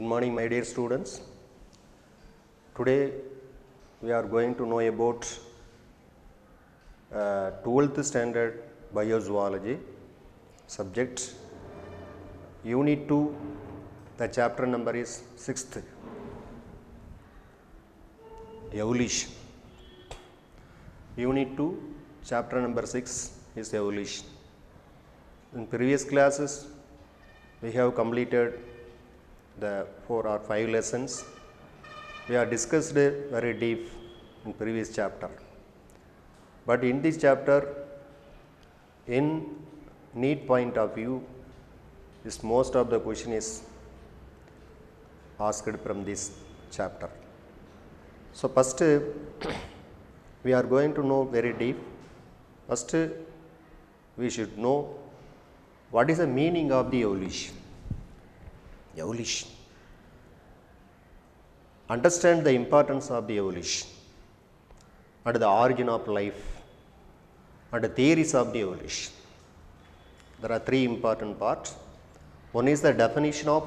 Good morning, my dear students. Today we are going to know about 12th standard biozoology subject, unit 2. The chapter number is 6th, evolution. Unit 2, chapter number 6 is evolution. In previous classes we have completed the 4 or 5 lessons. We have discussed very deep in previous chapter, but in this chapter, in NEET point of view, is most of the question is asked from this chapter. So first we are going to know very deep. First we should know what is the meaning of the evolution. Evolution. Understand the importance of the evolution and the origin of life and the theories of the evolution. There are 3 important parts. One is the definition of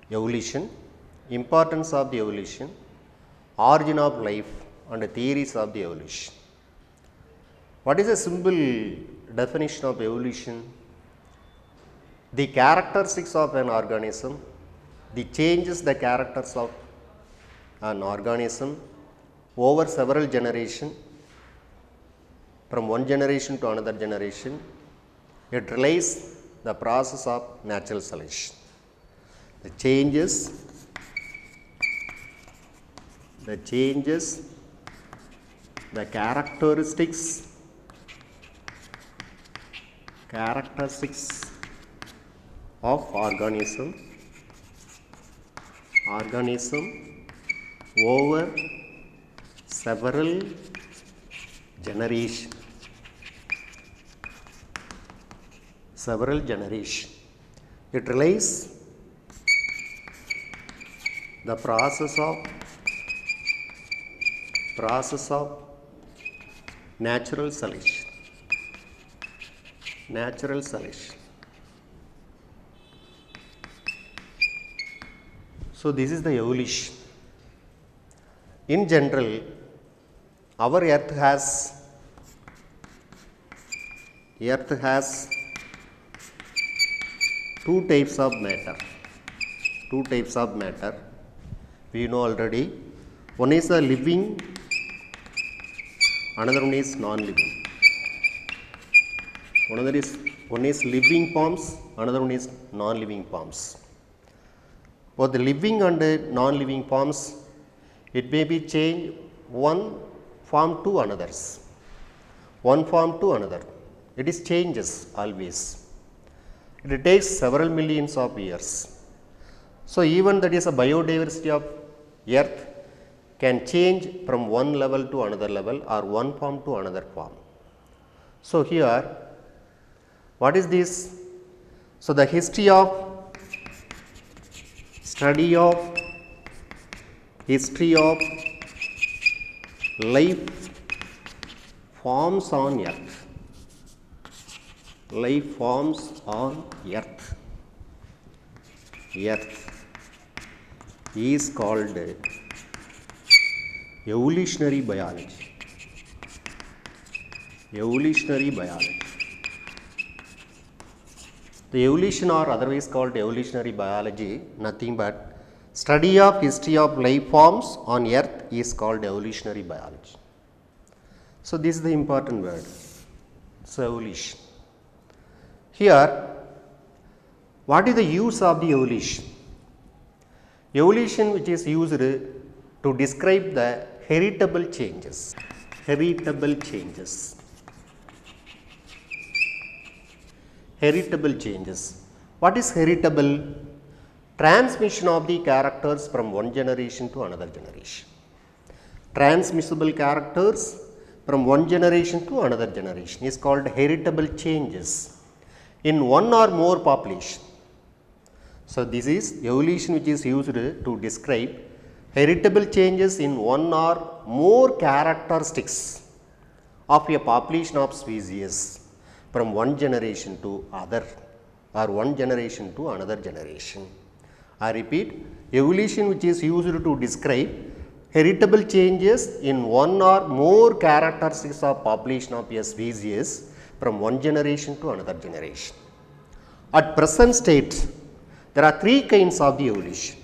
evolution, importance of the evolution, origin of life and the theories of the evolution. What is a simple definition of evolution? The characteristics of an organism, the changes the characters of an organism over several generations, from one generation to another generation. It relates the process of natural selection. The changes, the characteristics of organism over several generations. It relates the process of natural selection. So this is the evolution. In general, our earth has 2 types of matter. We know already. One is the living, another one is non-living. One is living forms, another one is non-living forms. For the living and non-living forms, it may be changed one form to another. It is changes always. It takes several millions of years. So even that is a biodiversity of earth can change from one level to another level or one form to another form. So here, what is this? So the history of life forms on earth. Earth is called evolutionary biology. The evolution, or otherwise called evolutionary biology, nothing but study of history of life forms on earth is called evolutionary biology. So this is the important word. So evolution. Here, what is the use of the evolution? Evolution which is used to describe the heritable changes. What is heritable? Transmission of the characters from one generation to another generation. Transmissible characters from one generation to another generation is called heritable changes in one or more population. So this is evolution which is used to describe heritable changes in one or more characteristics of a population of species from one generation to other or one generation to another generation, I repeat, evolution which is used to describe heritable changes in one or more characteristics of population of a species from one generation to another generation. At present state, there are three kinds of the evolution.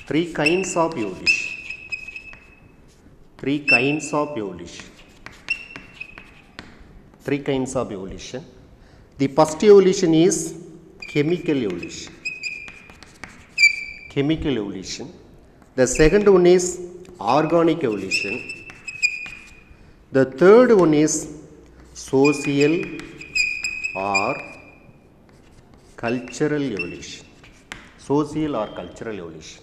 Three kinds of evolution. Three kinds of evolution. Three kinds of evolution. The first evolution is chemical evolution. Chemical evolution. The second one is organic evolution. The third one is social or cultural evolution. Social or cultural evolution.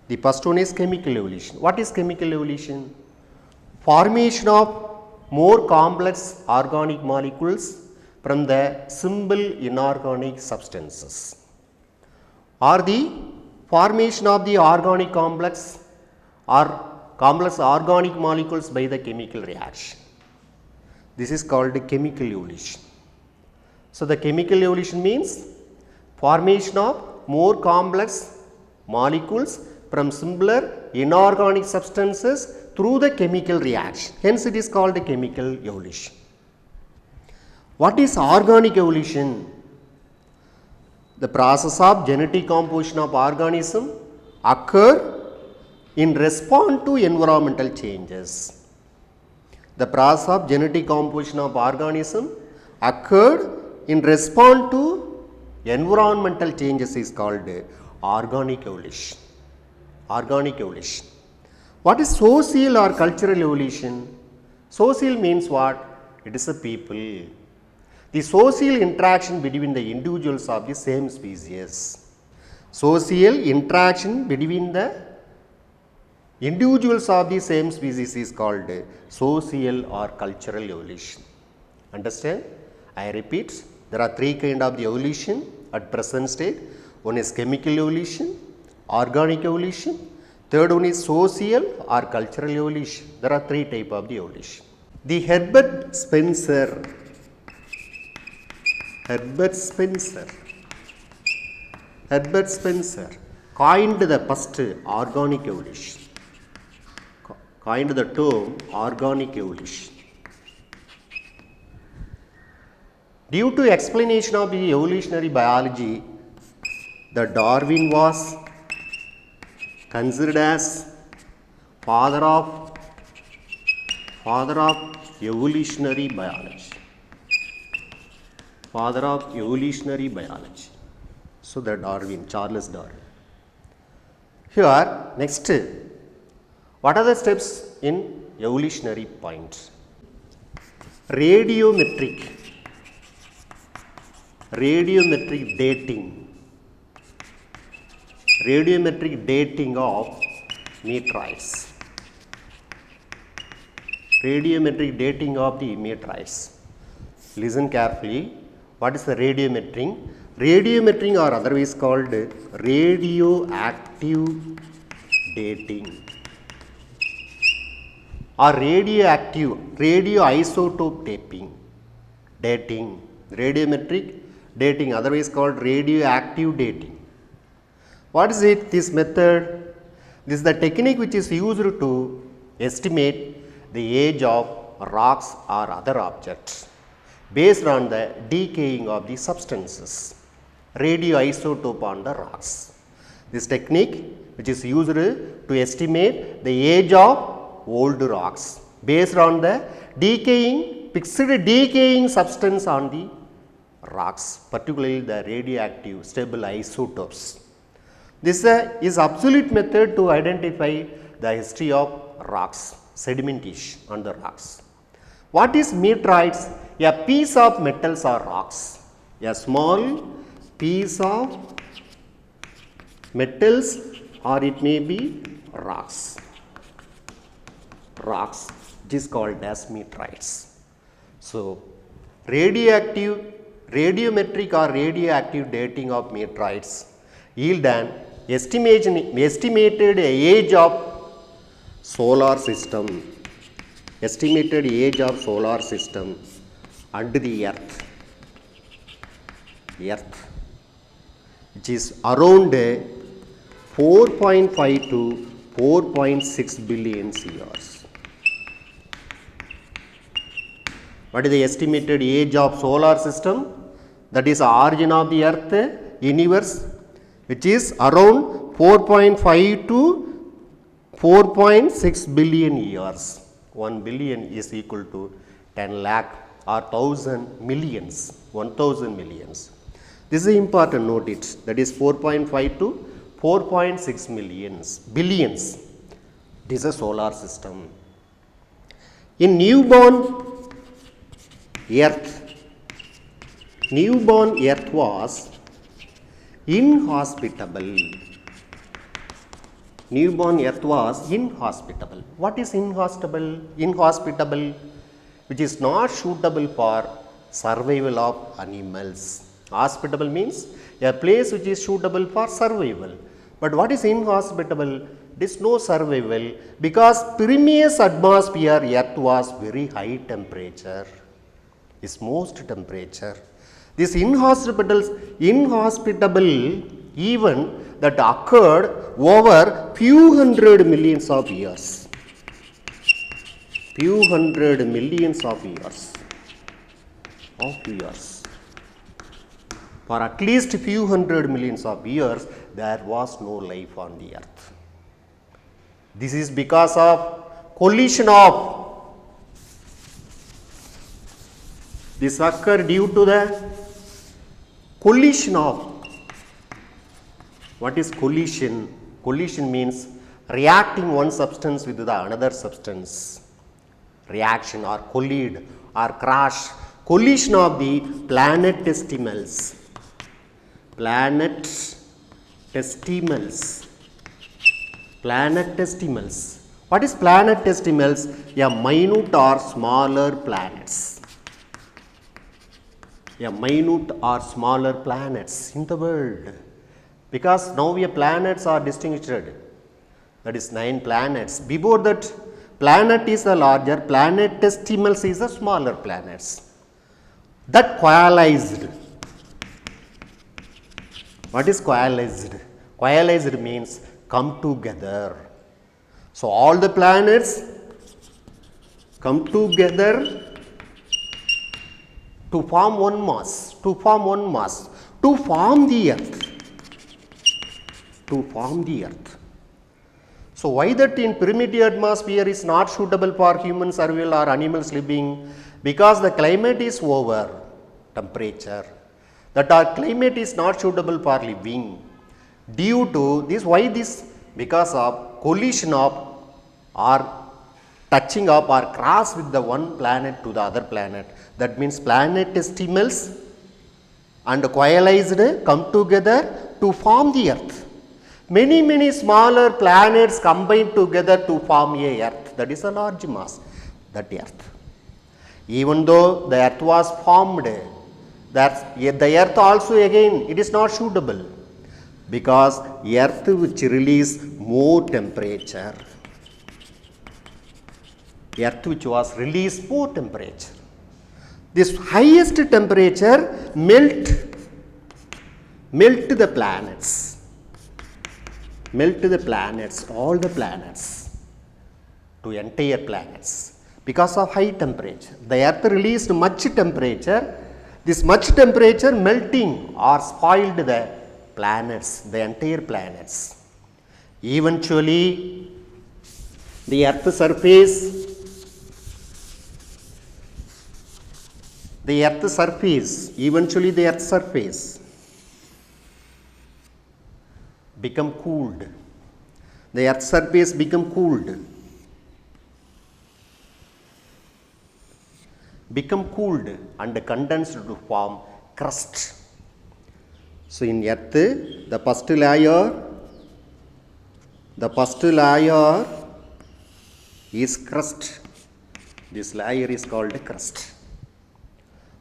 The first one is chemical evolution. What is chemical evolution? Formation of more complex organic molecules from the simple inorganic substances, or the formation of the organic complex or complex organic molecules by the chemical reaction. This is called chemical evolution. So, the chemical evolution means formation of more complex molecules from simpler inorganic substances through the chemical reaction. Hence, it is called chemical evolution. What is organic evolution? The process of genetic composition of organism occur in response to environmental changes. The process of genetic composition of organism occurred in response to environmental changes is called organic evolution. Organic evolution. What is social or cultural evolution? Social means what? It is a people. The social interaction between the individuals of the same species. Social interaction between the individuals of the same species is called social or cultural evolution. Understand? I repeat, there are three kinds of the evolution at present state. One is chemical evolution, organic evolution, third one is social or cultural evolution. There are three types of the evolution. The Herbert Spencer coined the first organic evolution, coined the term organic evolution. Due to explanation of the evolutionary biology, the Darwin was considered as father of evolutionary biology. Father of evolutionary biology. So, the Darwin, Charles Darwin. Here, next, what are the steps in evolutionary points? Radiometric dating. Radiometric dating of meteorites. Radiometric dating of the meteorites. Listen carefully. What is the radiometric? Radiometric or otherwise called radioactive dating or radioisotope dating. Radiometric dating, otherwise called radioactive dating. What is it? This method, this is the technique which is used to estimate the age of rocks or other objects based on the decaying of the substances. Radioisotope on the rocks. This technique which is used to estimate the age of old rocks based on the fixed decaying substance on the rocks, particularly the radioactive stable isotopes. This is absolute method to identify the history of rocks, sedimentation on the rocks. What is meteorites? A piece of metals or rocks. A small piece of metals or it may be rocks. Rocks, it is called as meteorites. So, radiometric or radioactive dating of meteorites yield an estimated age of solar system. Estimated age of solar system and the earth. which is around 4.5 to 4.6 billion years. What is the estimated age of solar system? That is origin of the earth universe, which is around 4.5 to 4.6 billion years. 1 billion is equal to 10 lakh or 1000 millions, 1000 millions. This is important, note it. That is 4.5 to 4.6 millions, billions. This is a solar system. In newborn earth was inhospitable. Newborn earth was inhospitable. What is inhospitable? Inhospitable, which is not suitable for survival of animals. Hospitable means a place which is suitable for survival. But what is inhospitable? There is no survival because previous atmosphere earth was very high temperature. Is most temperature. This inhospitable event that occurred over few hundred millions of years. Few hundred millions of years. For at least few hundred millions of years, there was no life on the earth. This is because of collision of. This occurred due to the collision of. What is collision? Collision means reacting one substance with the another substance. Reaction or collide or crash. Collision of the planetesimals. Planetesimals. What is planetesimals? A minute or smaller planets. Minute or smaller planets in the world. Because now planets are distinguished. That is 9 planets. Before that, planet is the larger, planetesimals is the smaller planets. That coalesced. What is coalesced? Coalesced means come together. So all the planets come together to form one mass, to form the earth. So why that in primitive atmosphere is not suitable for human survival or animals living? Because the climate is over temperature. That our climate is not suitable for living. Due to this, why this? Because of collision of or touching up or cross with the one planet to the other planet. That means planetesimals and coalesced come together to form the earth. Many smaller planets combine together to form a earth. That is a large mass, that earth. Even though the earth was formed, the earth also again it is not suitable. Because earth which release more temperature. Earth which was released more temperature. This highest temperature melt the planets. All the planets to entire planets because of high temperature. The earth released much temperature. This much temperature melting or spoiled the planets, the entire planets. Eventually, the earth surface become cooled. The earth surface become cooled. And condensed to form crust. So in earth, the first layer is crust. This layer is called crust.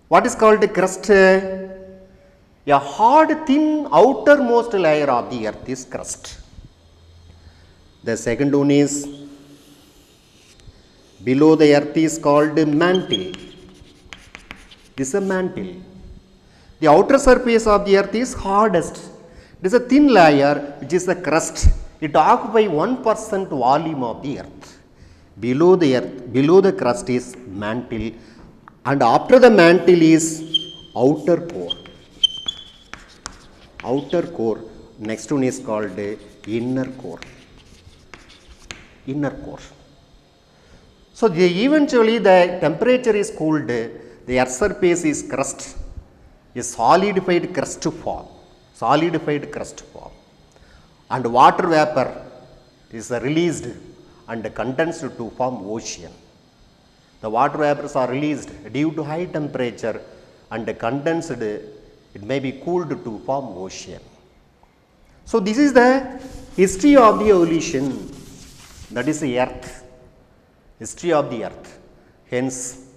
What is called crust? A hard, thin outermost layer of the earth is crust. The second one is below the earth is called mantle. This is a mantle. The outer surface of the earth is hardest. It is a thin layer which is the crust. It occupies 1% volume of the earth. Below the crust is mantle, and after the mantle is outer core. Outer core, next one is called inner core. Inner core. So eventually the temperature is cooled, the earth surface is crust, a solidified crust form, and water vapor is released and condensed to form ocean. The water vapors are released due to high temperature and condensed, it may be cooled to form ocean. So this is the history of the evolution, that is the earth, history of the earth. Hence,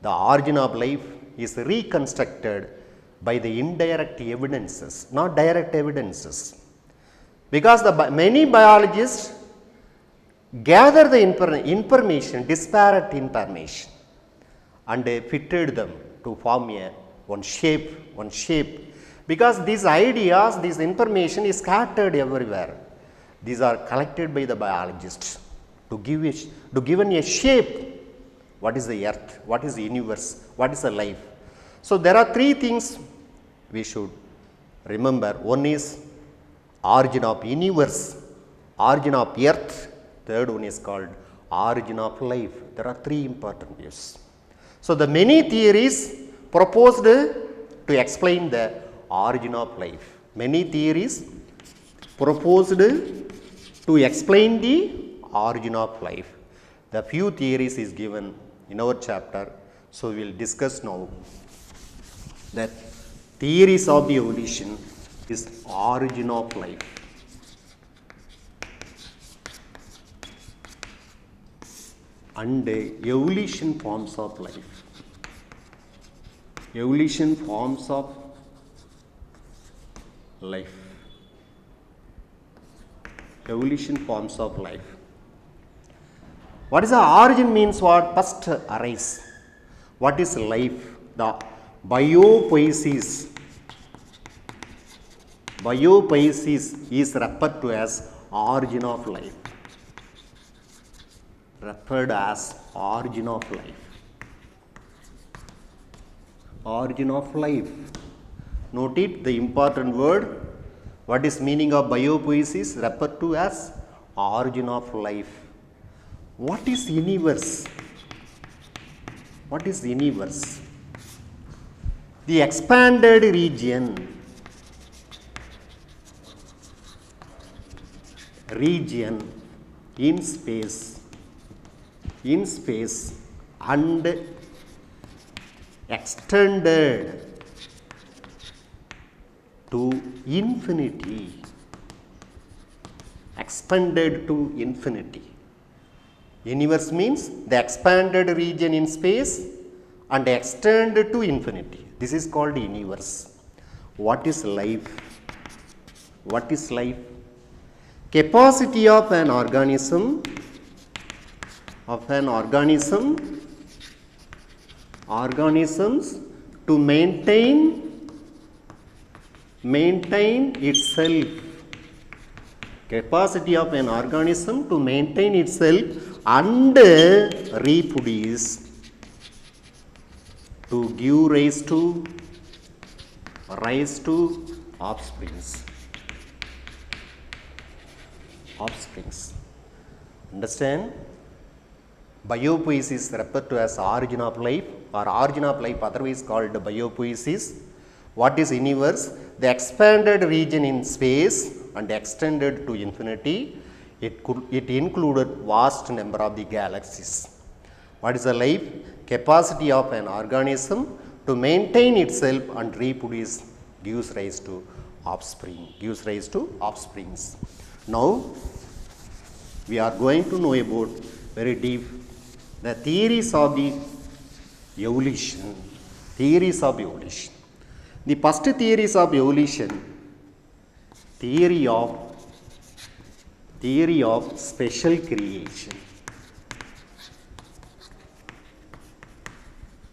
the origin of life is reconstructed by the indirect evidences, not direct evidences. Because many biologists gather the information, disparate information, and fitted them to form one shape. Because these ideas, this information is scattered everywhere. These are collected by the biologists to give a shape. What is the earth? What is the universe? What is the life? So there are three things we should remember. One is origin of universe, origin of earth. Third one is called origin of life. There are three important views. So the many theories proposed to explain the origin of life. Many theories proposed to explain the origin of life. The few theories is given in our chapter. So we will discuss now that theories of the evolution is origin of life. And evolution forms of life. Evolution forms of life. Evolution forms of life. What is the origin means what? First arise. What is life? The biopoiesis. Biopoiesis is referred to as origin of life. Referred as origin of life. Origin of life. Note it, the important word. What is meaning of biopoiesis? Referred to as origin of life. What is universe? What is universe? The expanded region in space and extended to infinity. Expanded to infinity. Universe means the expanded region in space and extended to infinity. This is called universe. What is life? What is life? Capacity of an organisms to maintain itself. Capacity of an organism to maintain itself and reproduce, to give rise to offsprings. Understand? Biopoiesis is referred to as origin of life, or origin of life otherwise called biopoiesis. What is universe? The expanded region in space and extended to infinity. It included vast number of the galaxies. What is the life? Capacity of an organism to maintain itself and reproduce, gives rise to offsprings. Now we are going to know about very deep the theories of the evolution. The first theories of evolution, theory of special creation.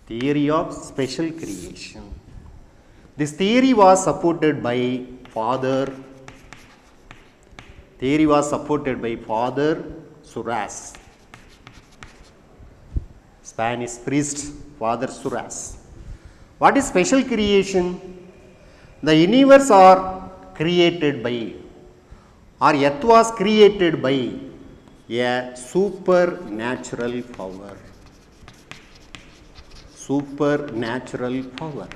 Theory of special creation. This theory was supported by Father. Theory was supported by Father Suras, Spanish priest Father Suras. What is special creation? The universe are created by, or earth was created by a supernatural power. Supernatural power.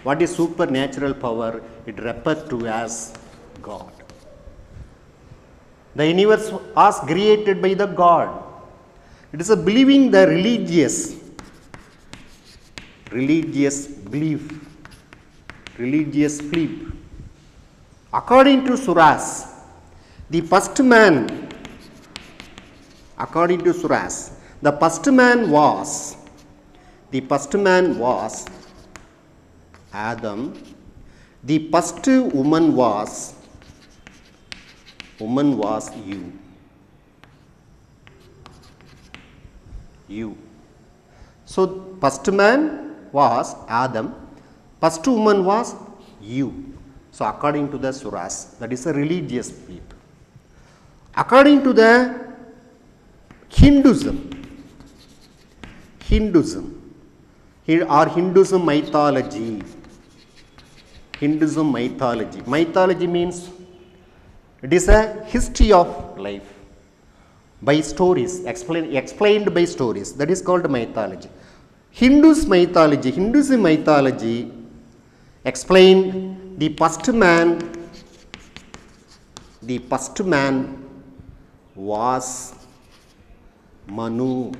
What is supernatural power? It refers to as God. The universe was created by the God. It is a believing the religious belief. According to Suras, the first man was Adam. The first woman was you. So first man was Adam, first woman was you. So according to the Suras, that is a religious belief. According to the Hinduism or Hinduism mythology. Mythology means it is a history of life by stories, explained by stories. That is called mythology. Hinduism mythology explained the first man was Manu.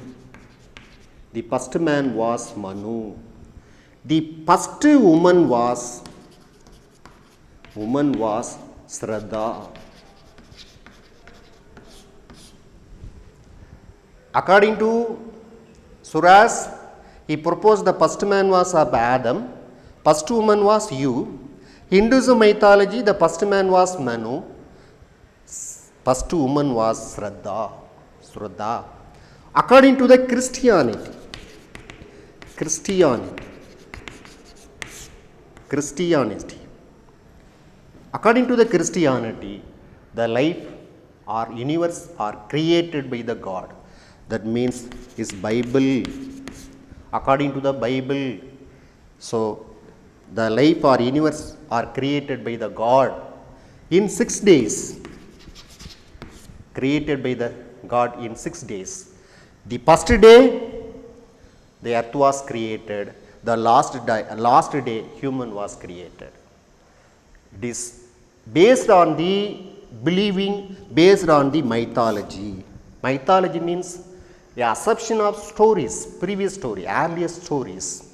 The first man was Manu. The first woman was Shraddha. According to Suras, he proposed the first man was of Adam, first woman was you. Hinduism mythology, the first man was Manu, first woman was Shraddha. According to the Christianity, according to the Christianity, the life or universe are created by the God. That means is Bible. According to the Bible, so the life or universe are created by the God in 6 days. Created by the God in 6 days. The first day, the earth was created. The last day, human was created. It is based on the believing, based on the mythology. Mythology means the assumption of stories, previous story, earliest stories.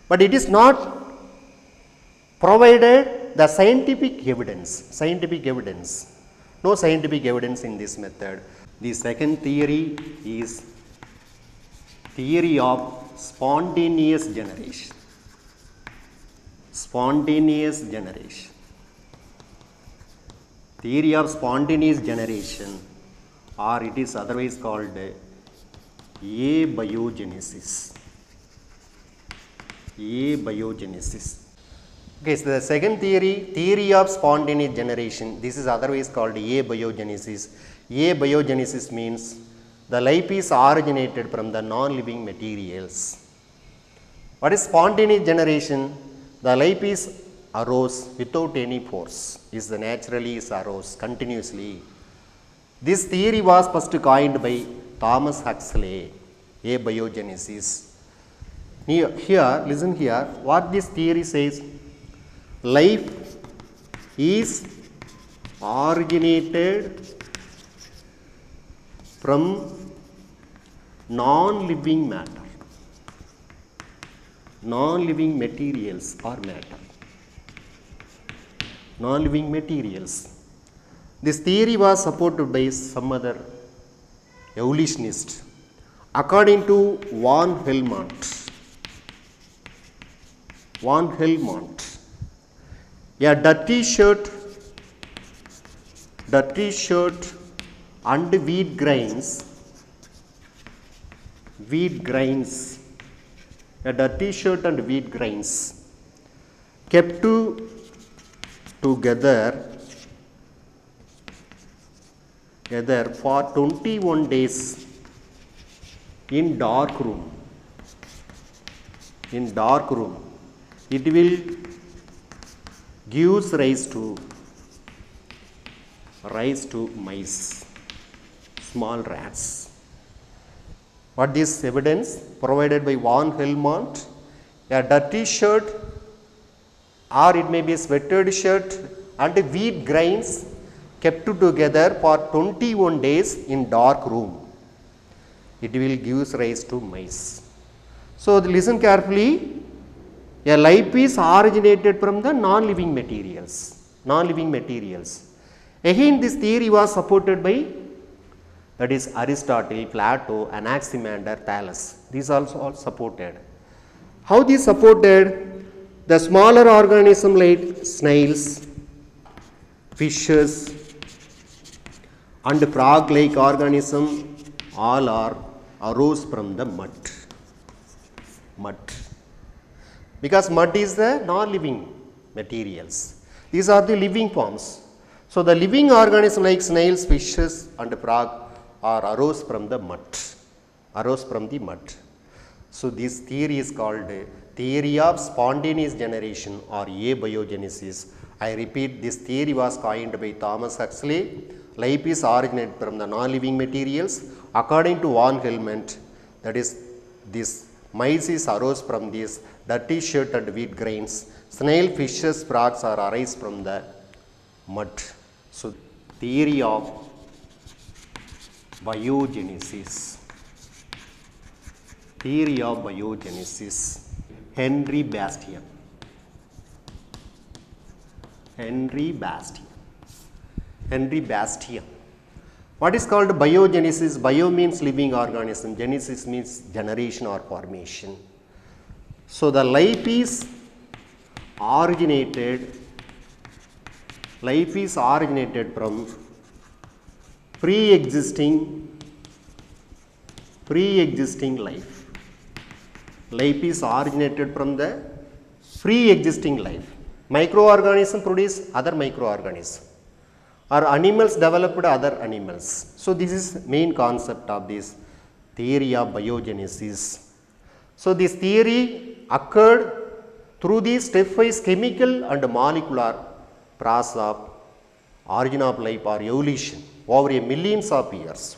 But it is not provided the scientific evidence. No scientific evidence in this method. The second theory is theory of spontaneous generation. Theory of spontaneous generation, or it is otherwise called abiogenesis. Okay, so the second theory of spontaneous generation, this is otherwise called abiogenesis. Abiogenesis means the life is originated from the non-living materials. What is spontaneous generation? The life is arose without any force, is the naturally is arose continuously. This theory was first coined by Thomas Huxley, abiogenesis. Here, listen here, what this theory says: life is originated from non-living matter, non-living materials or matter, non-living materials. This theory was supported by some other evolutionists. According to von Helmont, a dirty shirt and wheat grains, a dirty shirt and wheat grains kept together for 21 days in dark room. In dark room, it will gives rise to mice, small rats. What is evidence provided by Van Helmont? A dirty shirt, or it may be a sweatered shirt and wheat grains kept together for 21 days in dark room. It will give rise to mice. So listen carefully. A life is originated from the non-living materials. Non-living materials. Again, this theory was supported by, that is, Aristotle, Plato, Anaximander, Thales. These also all supported. How these supported? The smaller organisms like snails, fishes, and frog-like organisms all are arose from the mud. Mud. Because mud is the non-living materials. These are the living forms. So the living organisms like snails, fishes, and frog are arose from the mud. Arose from the mud. So this theory is called theory of spontaneous generation or abiogenesis. I repeat, this theory was coined by Thomas Huxley. Life is originated from the non-living materials. According to Van Helmont, that is, this mice is arose from these dirty shirt and wheat grains. Snail, fishes, frogs are arise from the mud. So theory of biogenesis. Theory of biogenesis. Henry Bastian. Henry Bastian. Henry Bastian. What is called biogenesis? Bio means living organism. Genesis means generation or formation. So the life is originated from pre-existing life. Life is originated from the pre-existing life. Microorganisms produce other microorganisms, or animals developed other animals. So this is main concept of this theory of biogenesis. So this theory occurred through the stepwise chemical and molecular process of origin of life or evolution over a millions of years.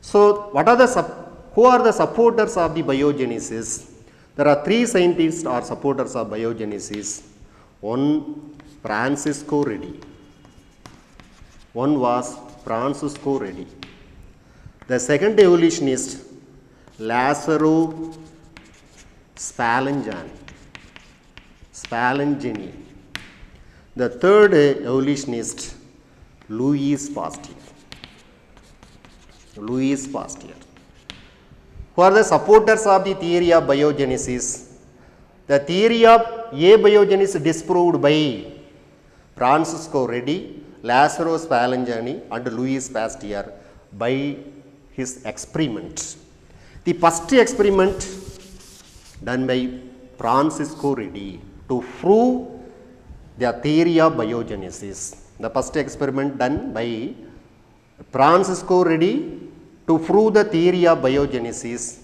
So who are the supporters of the biogenesis? There are three scientists or supporters of biogenesis. One, Francisco Redi. One was Francisco Redi. The second evolutionist, Lazzaro Spallanzani. The third evolutionist, Louis Pasteur. Who are the supporters of the theory of biogenesis? The theory of abiogenesis disproved by Francisco Redi, Lazzaro Spallanzani, and Louis Pasteur by his experiment. The first experiment done by Francisco Redi to prove the theory of biogenesis. The first experiment done by Francisco Redi to prove the theory of biogenesis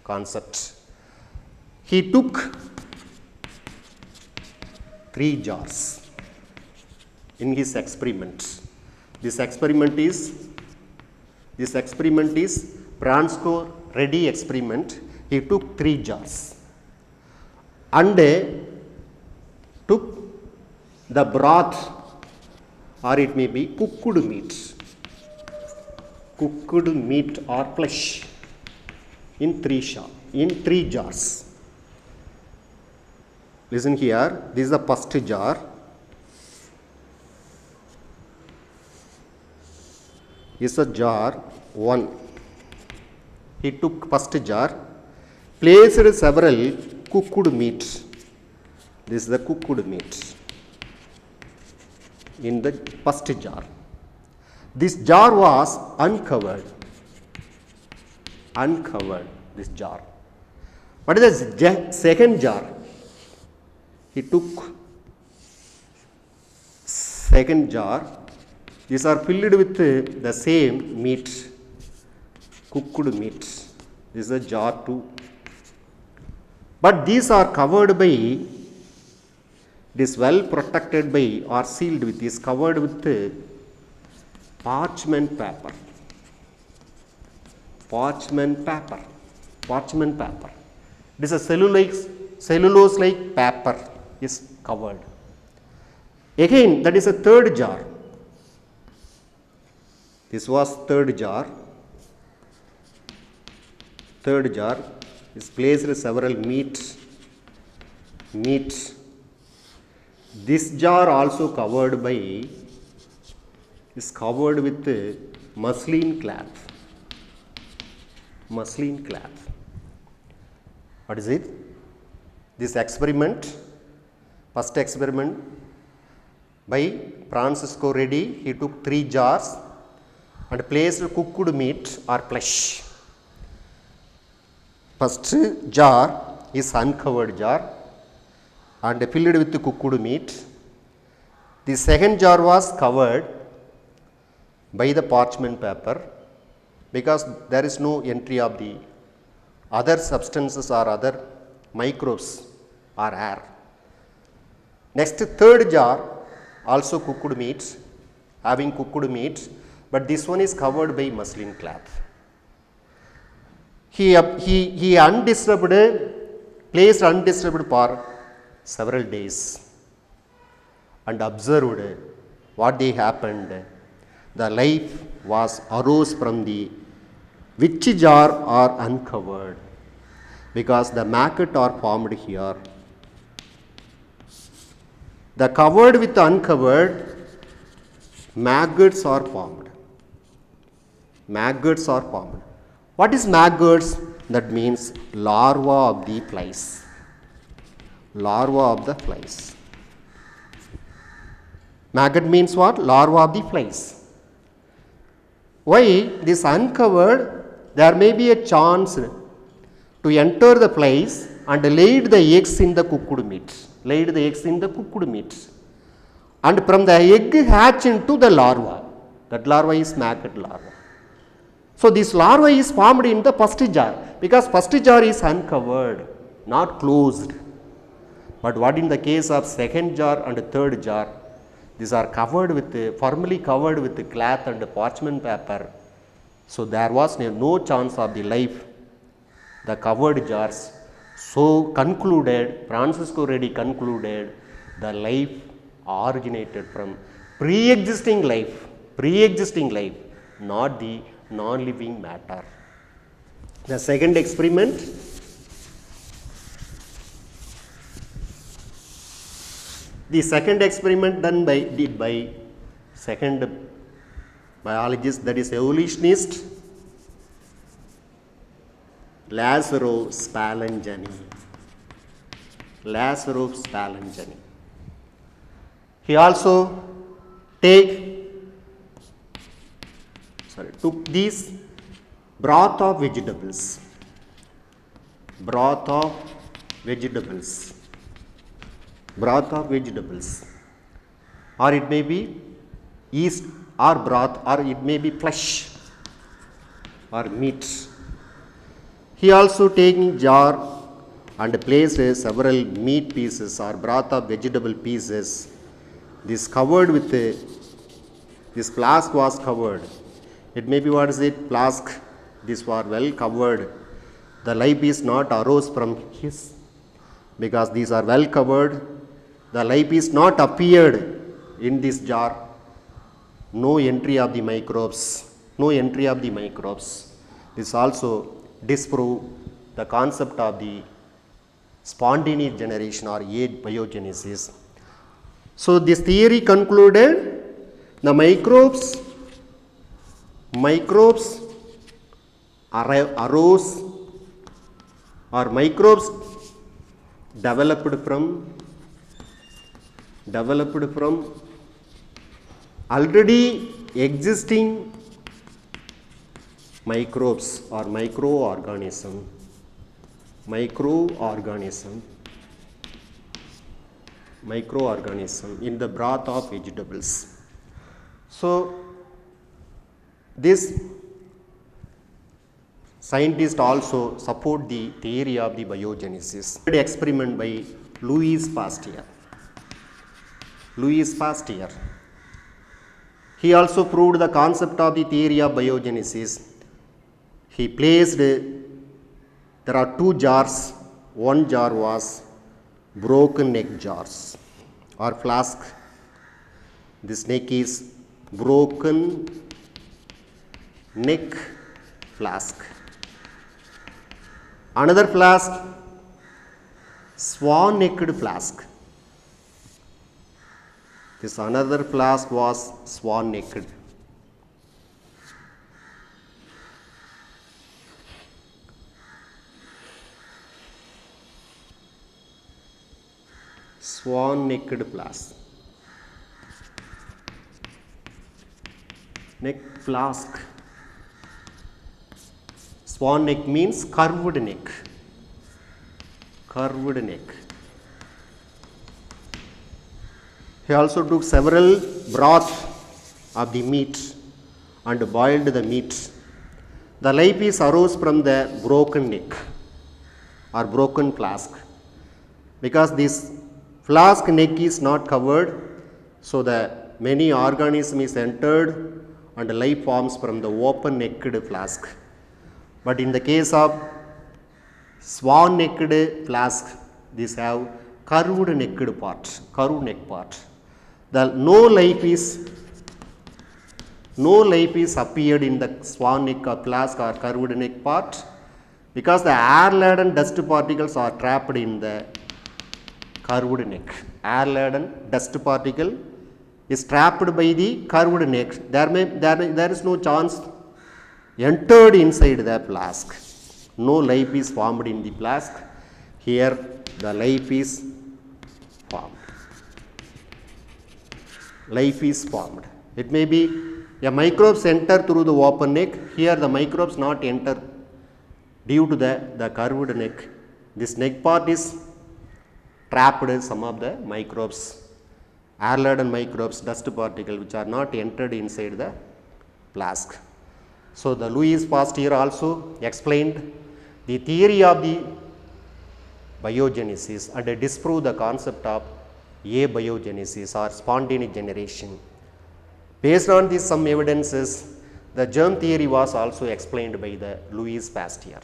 concept. He took 3 jars in his experiment. This experiment is Francisco Redi experiment. He took 3 jars and took the broth, or it may be cooked meat or flesh in 3 jars. Listen here, this is the first jar. This is a jar 1. He took first jar, placed several cooked meat. This is the cooked meat in the first jar. This jar was uncovered. This jar. What is the second jar? He took second jar. These are filled with the same meat, cooked meat. This is a jar 2. But these are covered by, this well protected by or sealed with, is covered with parchment paper. Parchment paper. Parchment paper. This is cellulose like paper is covered. Again, that is a third jar. This was third jar. Third jar is placed several meat. This jar also covered by, is covered with muslin cloth. Muslin cloth. What is it? This experiment, first experiment by Francisco Redi, he took 3 jars and placed cooked meat or flesh. First jar is uncovered jar and filled with cooked meat. The second jar was covered by the parchment paper because there is no entry of the other substances or other microbes or air. Next, third jar also cooked meat, having cooked meat, but this one is covered by muslin cloth. He placed undisturbed for several days and observed what they happened. The life was arose from the which jar are uncovered because the maggot are formed here. The covered with uncovered, maggots are formed. Maggots are formed. What is maggots? That means larva of the flies. Larva of the flies. Maggot means what? Larva of the flies. Why this uncovered? There may be a chance to enter the flies and laid the eggs in the cooked meat. Laid the eggs in the cooked meat. And from the egg hatch into the larva. That larva is maggot larva. So this larva is formed in the first jar because first jar is uncovered, not closed. But what in the case of second jar and third jar, these are covered with, formally covered with cloth and parchment paper. So there was no chance of the life. The covered jars. So concluded, Francisco Redi concluded, the life originated from pre-existing life, not the non-living matter. The second experiment, done by second biologist, that is evolutionist Lazzaro Spallanzani. He also took these broth of vegetables, or it may be yeast or broth, or it may be flesh or meat. He also taking jar and placed several meat pieces or broth of vegetable pieces. This covered with this flask was covered. It may be flask. This was well covered. The life is not arose from his because these are well covered. The life is not appeared in this jar. No entry of the microbes. This also disprove the concept of the spontaneous generation or abiogenesis. So this theory concluded the microbes arose or microbes developed from already existing microbes or microorganism microorganism in the broth of vegetables. So this scientists also support the theory of the biogenesis. Experiment by Louis Pasteur. Louis Pasteur. He also proved the concept of the theory of biogenesis. He placed, there are two jars. One jar was broken neck jars or flask. This neck is broken neck flask. Another flask, swan necked flask. This another flask was swan necked. Swan necked flask. Neck flask. Swan neck means curved neck. Curved neck. He also took several broth of the meat and boiled the meat. The life is arose from the broken neck or broken flask. Because this flask neck is not covered, so the many organism is entered and life forms from the open necked flask. But in the case of swan necked flask, these have curved necked part, curved neck part. The no life is appeared in the swan neck or flask or curved neck part, because the air laden dust particles are trapped in the curved neck. Air laden dust particle is trapped by the curved neck. There is no chance entered inside the flask. No life is formed in the flask. Here the life is formed. Life is formed. It may be a microbes enter through the open neck. Here the microbes not enter due to the curved neck. This neck part is trapped some of the microbes, air laden microbes, dust particles which are not entered inside the flask. So the Louis Pasteur also explained the theory of the biogenesis and disproved the concept of abiogenesis or spontaneous generation. Based on these some evidences, the germ theory was also explained by the Louis Pasteur.